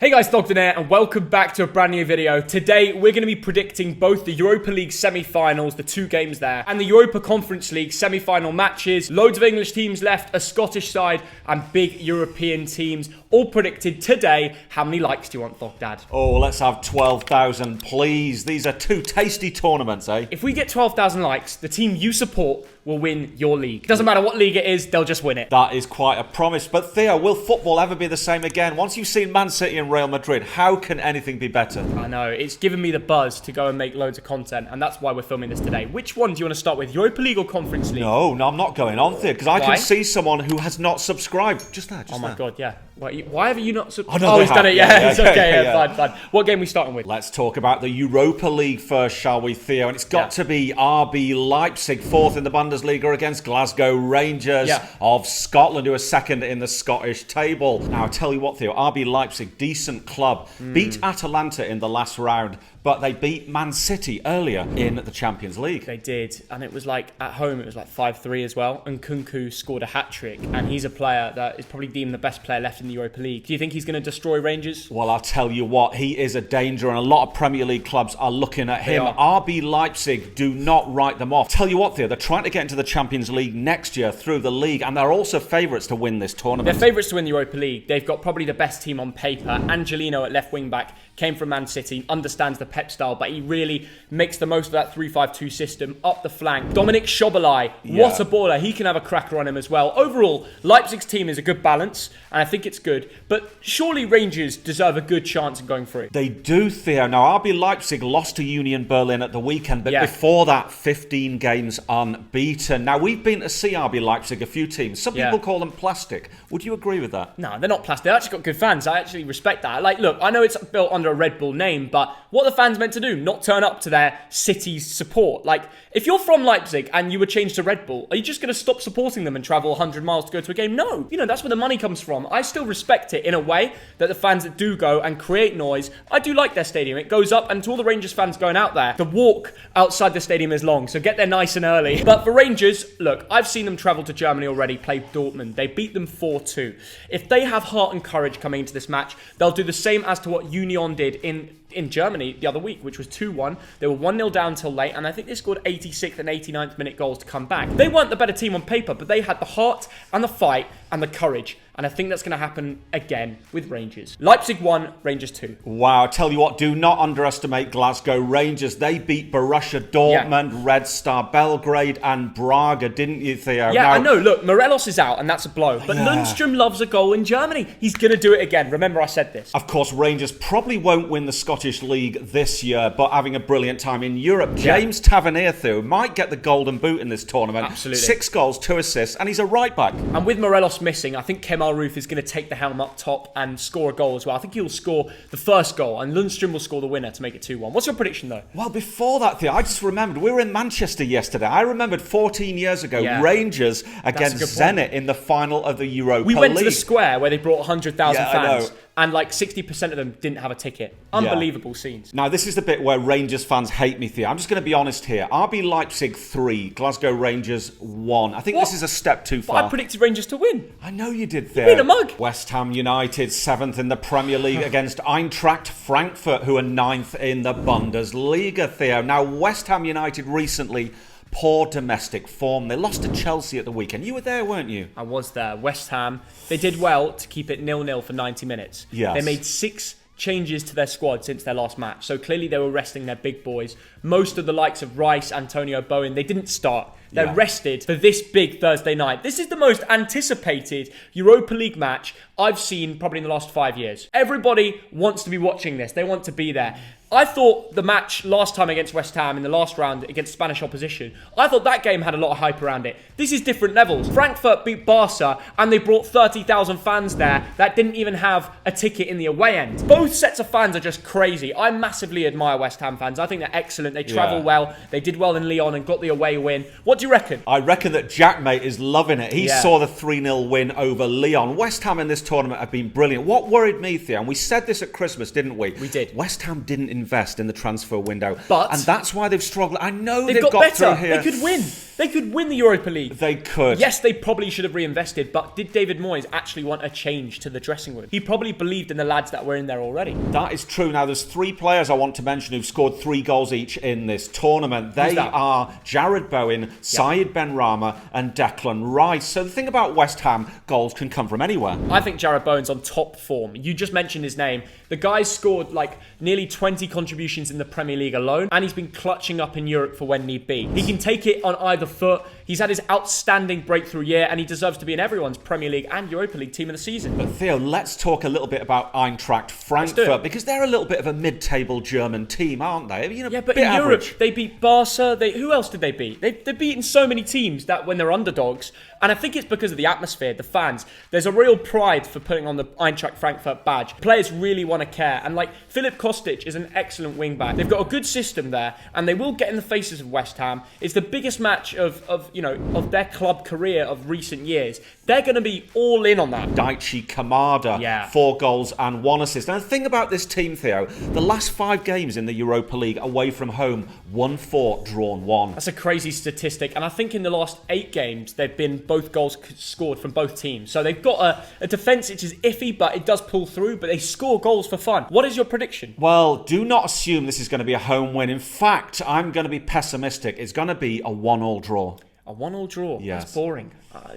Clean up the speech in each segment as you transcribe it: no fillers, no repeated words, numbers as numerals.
Hey guys, thogden here, and welcome back to a brand new video. Today, we're going to be predicting both the Europa League semi-finals, the two games there, and the Europa Conference League semi-final matches. Loads of English teams left, a Scottish side, and big European teams, all predicted today. How many likes do you want, Thogdad? Oh, let's have 12,000, please. These are two tasty tournaments, eh? If we get 12,000 likes, the team you support will win your league. Doesn't matter what league it is, they'll just win it. That is quite a promise. But Theo, will football ever be the same again? Once you've seen Man City and Real Madrid, how can anything be better? I know, it's given me the buzz to go and make loads of content, and that's why we're filming this today. Which one do you want to start with, Europa League or Conference League? No, I'm not going on, Theo, because I can see someone who has not subscribed. Just there, oh my God, yeah. Why have you not subscribed? Oh, he's done it, yeah. It's okay, fine. What game are we starting with? Let's talk about the Europa League first, shall we, Theo? And it's got to be RB Leipzig, fourth in the Bundesliga against Glasgow Rangers of Scotland, who are second in the Scottish table. Now, I'll tell you what, Theo, RB Leipzig, decent club, beat Atalanta in the last round, but they beat Man City earlier in the Champions League. They did, and it was like, at home, it was like 5-3 as well, and Kunku scored a hat-trick, and he's a player that is probably deemed the best player left in the Europa League. Do you think he's going to destroy Rangers? Well, I'll tell you what, he is a danger, and a lot of Premier League clubs are looking at him. RB Leipzig do not write them off. Tell you what, Theo, they're trying to get into the Champions League next year through the league, and they're also favourites to win this tournament. They're favourites to win the Europa League. They've got probably the best team on paper. Angelino at left wing-back came from Man City, understands the Pep style, but he really makes the most of that 3-5-2 system up the flank. Dominic Szoboszlai, what a baller. He can have a cracker on him as well. Overall, Leipzig's team is a good balance, and I think it's good, but surely Rangers deserve a good chance of going through. They do, Theo. Now, RB Leipzig lost to Union Berlin at the weekend, but before that, 15 games unbeaten. Now, we've been to see RB Leipzig, a few teams. Some people call them plastic. Would you agree with that? No, they're not plastic. They've actually got good fans. I actually respect that. Like, look, I know it's built under a Red Bull name, but what are the fans meant to do? Not turn up to their city's support. Like, if you're from Leipzig and you were changed to Red Bull, are you just going to stop supporting them and travel 100 miles to go to a game? No. You know, that's where the money comes from. I still respect it in a way that the fans that do go and create noise, I do like their stadium. It goes up, and to all the Rangers fans going out there, the walk outside the stadium is long, so get there nice and early. But for Rangers, look, I've seen them travel to Germany already, play Dortmund. They beat them 4-2. If they have heart and courage coming into this match, they'll do the same as to what Union did in Germany the other week, which was 2-1. They were 1-0 down till late, and I think they scored 86th and 89th minute goals to come back. They weren't the better team on paper, but they had the heart and the fight and the courage, and I think that's going to happen again with Rangers. Leipzig 1, Rangers 2. Wow, I tell you what, do not underestimate Glasgow Rangers. They beat Borussia Dortmund, Red Star Belgrade, and Braga, didn't you, Theo? Yeah, now, I know. Look, Morelos is out, and that's a blow. But Lundstrom loves a goal in Germany. He's going to do it again. Remember, I said this. Of course, Rangers probably won't win the Scottish League this year, but having a brilliant time in Europe. James Tavernier, Theo, might get the golden boot in this tournament. Absolutely. 6 goals, 2 assists, and he's a right back. And with Morelos missing, I think Kemal Roof is going to take the helm up top and score a goal as well. I think he'll score the first goal, and Lundstrom will score the winner to make it 2-1. What's your prediction, though? Well, before that, Theo, I just remembered, we were in Manchester yesterday. I remembered 14 years ago, Rangers against Zenit in the final of the Europa League. We went to the square where they brought 100,000 fans. I know. And like 60% of them didn't have a ticket. Unbelievable scenes. Now, this is the bit where Rangers fans hate me, Theo. I'm just going to be honest here. RB Leipzig 3, Glasgow Rangers 1. I think this is a step too far. But I predicted Rangers to win. I know you did, Theo. You've been a mug. West Ham United 7th in the Premier League against Eintracht Frankfurt, who are 9th in the Bundesliga, Theo. Now, West Ham United recently, poor domestic form. They lost to Chelsea at the weekend. You were there, weren't you? I was there. West Ham, they did well to keep it 0-0 for 90 minutes. Yes. They made 6 changes to their squad since their last match. So clearly they were resting their big boys. Most of the likes of Rice, Antonio, Bowen, they didn't start. They're rested for this big Thursday night. This is the most anticipated Europa League match I've seen probably in the last 5 years. Everybody wants to be watching this. They want to be there. I thought the match last time against West Ham in the last round against Spanish opposition, I thought that game had a lot of hype around it. This is different levels. Frankfurt beat Barca and they brought 30,000 fans there that didn't even have a ticket in the away end. Both sets of fans are just crazy. I massively admire West Ham fans. I think they're excellent. They travel well. They did well in Lyon and got the away win. What do you reckon? I reckon that Jack, mate, is loving it. He saw the 3-0 win over Lyon. West Ham in this tournament have been brilliant. What worried me, Theo, and we said this at Christmas, didn't we? We did. West Ham didn't invest in the transfer window. But and that's why they've struggled. I know they've got better. through here. They could win. They could win the Europa League. They could. Yes, they probably should have reinvested, but did David Moyes actually want a change to the dressing room? He probably believed in the lads that were in there already. That is true. Now, there's 3 players I want to mention who've scored 3 goals each in this tournament. They are Jared Bowen, Said Benrahma and Declan Rice. So the thing about West Ham, goals can come from anywhere. I think Jared Bowen's on top form. You just mentioned his name. The guy's scored like nearly 20 contributions in the Premier League alone, and he's been clutching up in Europe for when need be. He can take it on either foot. He's had his outstanding breakthrough year, and he deserves to be in everyone's Premier League and Europa League team of the season. But Theo, let's talk a little bit about Eintracht Frankfurt, because they're a little bit of a mid-table German team, aren't they? You know, yeah, but in Europe, they beat Barca. Who else did they beat? They've beaten so many teams that when they're underdogs, and I think it's because of the atmosphere, the fans. There's a real pride for putting on the Eintracht Frankfurt badge. Players really want to care, and like Filip Kostic is an excellent wing-back. They've got a good system there, and they will get in the faces of West Ham. It's the biggest match of their club career of recent years. They're going to be all in on that. Daichi Kamada, 4 goals and 1 assist. And the thing about this team, Theo, the last 5 games in the Europa League away from home, won 4, drawn 1. That's a crazy statistic. And I think in the last 8 games, they've been both goals scored from both teams. So they've got a defence which is iffy, but it does pull through. But they score goals for fun. What is your prediction? Well, do not assume this is going to be a home win. In fact, I'm going to be pessimistic. It's going to be a 1-1 draw. A 1-1 draw? Yes. That's boring.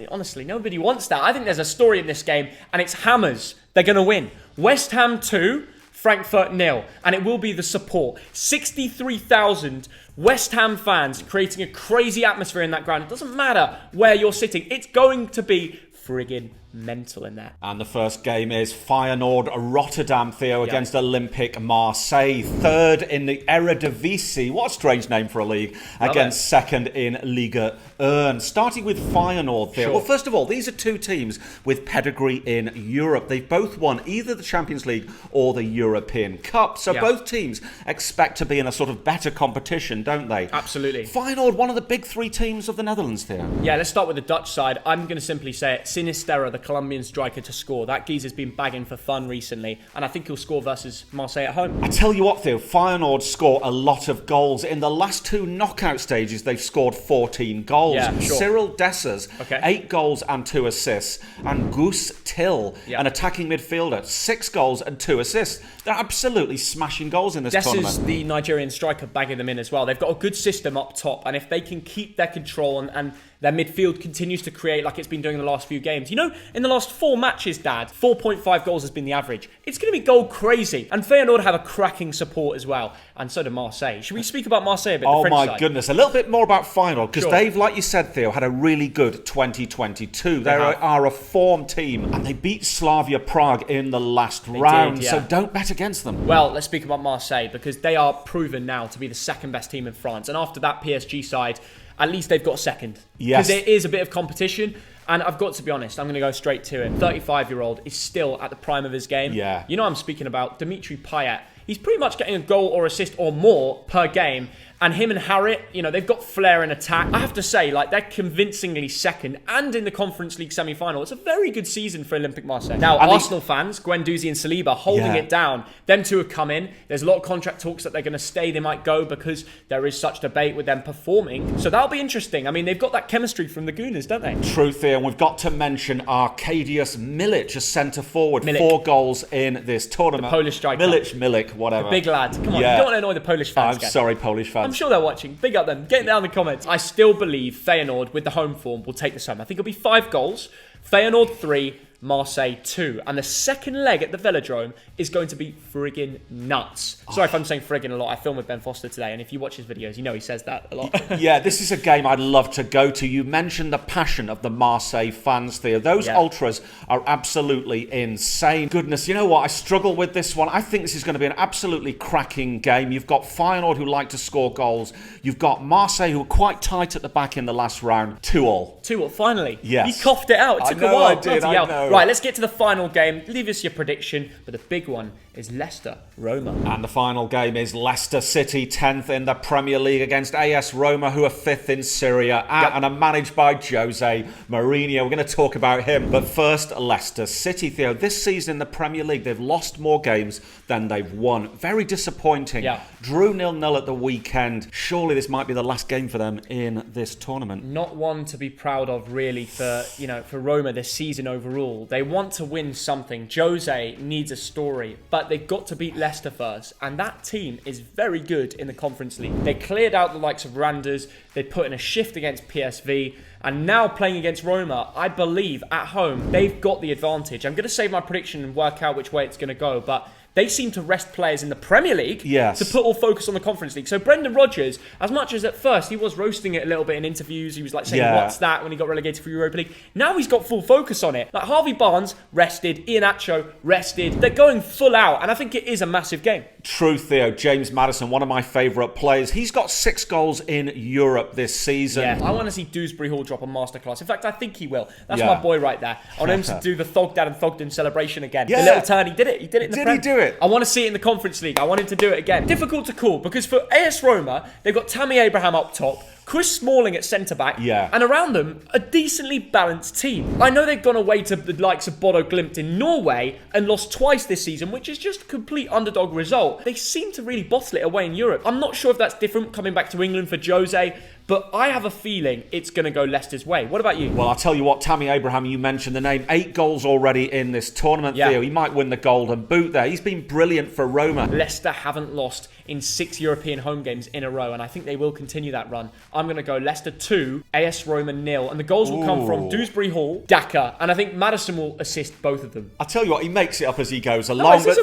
Honestly, nobody wants that. I think there's a story in this game, and it's hammers. They're going to win. West Ham 2, Frankfurt 0. And it will be the support. 63,000 West Ham fans creating a crazy atmosphere in that ground. It doesn't matter where you're sitting. It's going to be friggin' mental in there. And the first game is Feyenoord Rotterdam, Theo, against Olympic Marseille. 3rd in the Eredivisie. What a strange name for a league. Against 2nd in Liga 1. Starting with Feyenoord, Theo. Well, first of all, these are 2 teams with pedigree in Europe. They've both won either the Champions League or the European Cup. So both teams expect to be in a sort of better competition, don't they? Absolutely. Feyenoord, one of the big 3 teams of the Netherlands, Theo. Yeah, let's start with the Dutch side. I'm going to simply say it. Sinisterra, the Colombian striker, to score. That geezer's been bagging for fun recently, and I think he'll score versus Marseille at home. I tell you what, Theo, Feyenoord score a lot of goals. In the last 2 knockout stages, they've scored 14 goals. Yeah, sure. Cyril Dessers, 8 goals and 2 assists. And Guus Till, an attacking midfielder, 6 goals and 2 assists. They're absolutely smashing goals in this tournament. Dessers, the Nigerian striker, bagging them in as well. They've got a good system up top, and if they can keep their control and their midfield continues to create like it's been doing in the last few games. You know, in the last 4 matches, Dad, 4.5 goals has been the average. It's going to be goal crazy. And Feyenoord have a cracking support as well. And so do Marseille. Should we speak about Marseille a bit? Oh my goodness. A little bit more about Feyenoord, because they've, like you said, Theo, had a really good 2022. They are a form team, and they beat Slavia Prague in the last round. So don't bet against them. Well, let's speak about Marseille, because they are proven now to be the 2nd best team in France. And after that PSG side, at least they've got 2nd. Yes. Because there is a bit of competition. And I've got to be honest, I'm going to go straight to it. 35-year-old is still at the prime of his game. Yeah. You know I'm speaking about Dimitri Payet. He's pretty much getting a goal or assist or more per game. And him and Harriet, you know, they've got flair in attack. I have to say, like, they're convincingly 2nd and in the Conference League semi-final. It's a very good season for Olympic Marseille. Now, Arsenal fans, Guendouzi and Saliba, holding it down. Them 2 have come in. There's a lot of contract talks that they're going to stay. They might go because there is such debate with them performing. So that'll be interesting. I mean, they've got that chemistry from the Gooners, don't they? True, Theo. And we've got to mention Arkadiusz Milic, a centre-forward. 4 goals in this tournament. The Polish striker. Milic, whatever. The big lad. Come on, you don't want to annoy the Polish fans. I'm sorry, Polish fans. I'm sure they're watching. Big up them. Get it down in the comments. I still believe Feyenoord, with the home form, will take this home. I think it'll be 5 goals. Feyenoord 3, Marseille 2. And the second leg at the Velodrome is going to be friggin' nuts. Sorry if I'm saying friggin' a lot. I filmed with Ben Foster today, and if you watch his videos, you know he says that a lot. Yeah, this is a game I'd love to go to. You mentioned the passion of the Marseille fans, Theo. Those ultras are absolutely insane. Goodness, you know what? I struggle with this one. I think this is going to be an absolutely cracking game. You've got Feyenoord, who like to score goals. You've got Marseille, who are quite tight at the back in the last round. 2-2. 2-2, finally. Yes. You coughed it out. It took a while. I know. Right, let's get to the final game. Leave us your prediction. But the big one is Leicester Roma. And the final game is Leicester City, 10th in the Premier League against AS Roma, who are 5th in Serie A and are managed by Jose Mourinho. We're going to talk about him. But first, Leicester City, Theo. This season in the Premier League, they've lost more games than they've won. Very disappointing. Drew 0-0 at the weekend. Surely this might be the last game for them in this tournament. Not one to be proud of, really, for Roma this season overall. They want to win something. Jose needs a story, but they've got to beat Leicester first, and that team is very good in the Conference League. They cleared out the likes of Randers, they put in a shift against PSV, and now playing against Roma, I believe, at home, they've got the advantage. I'm going to save my prediction and work out which way it's going to go, but they seem to rest players in the Premier League to put all focus on the Conference League. So Brendan Rodgers, as much as at first he was roasting it a little bit in interviews, he was like saying, what's that, when he got relegated for Europa League. Now he's got full focus on it. Like Harvey Barnes, rested. Iheanacho, rested. They're going full out, and I think it is a massive game. True, Theo. James Maddison, one of my favourite players. He's got 6 goals in Europe this season. Yeah, I want to see Dewsbury Hall drop a masterclass. In fact, I think he will. That's my boy right there. I want him to do the thogden celebration again. The little turn, he did it. He did it in the Prem. Did he do it? I want to see it in the Conference League. I want him to do it again. Difficult to call, because for AS Roma, they've got Tammy Abraham up top, Chris Smalling at centre-back, and around them, a decently balanced team. I know they've gone away to the likes of Bodo Glimt in Norway and lost twice this season, which is just a complete underdog result. They seem to really bottle it away in Europe. I'm not sure if that's different coming back to England for Jose, but I have a feeling it's going to go Leicester's way. What about you? Well, I'll tell you what, Tammy Abraham, you mentioned the name. 8 goals already in this tournament, Theo. He might win the Golden Boot there. He's been brilliant for Roma. Leicester haven't lost in 6 European home games in a row, and I think they will continue that run. I'm going to go Leicester 2, AS Roma 0, and the goals will come from Dewsbury Hall, Daka, and I think Maddison will assist both of them. I'll tell you what, he makes it up as he goes along. But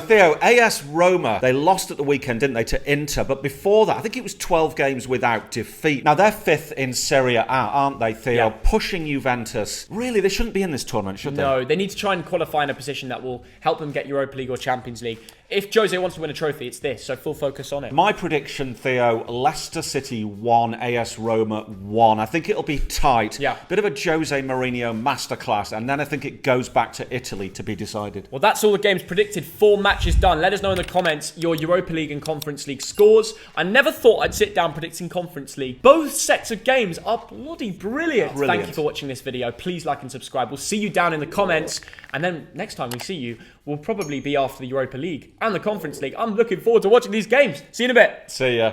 Theo, AS Roma, they lost at the weekend, didn't they, to Inter, but before that, I think it was 12 games without defeat. Now, they're 5th in Serie A, aren't they, Theo? Pushing Juventus. Really, they shouldn't be in this tournament, should they? No, they need to try and qualify in a position that will help them get Europa League or Champions League. If Jose wants to win a trophy, it's this, so full focus on it. My prediction, Theo, Leicester City 1, AS Roma 1. I think it'll be tight. Bit of a Jose Mourinho masterclass, and then I think it goes back to Italy to be decided. Well, that's all the games predicted. 4 matches done. Let us know in the comments your Europa League and Conference League scores. I never thought I'd sit down predicting Conference League. Both sets of games are bloody brilliant. Thank you for watching this video. Please like and subscribe. We'll see you down in the comments, and then next time we see you, will probably be after the Europa League and the Conference League. I'm looking forward to watching these games. See you in a bit. See ya.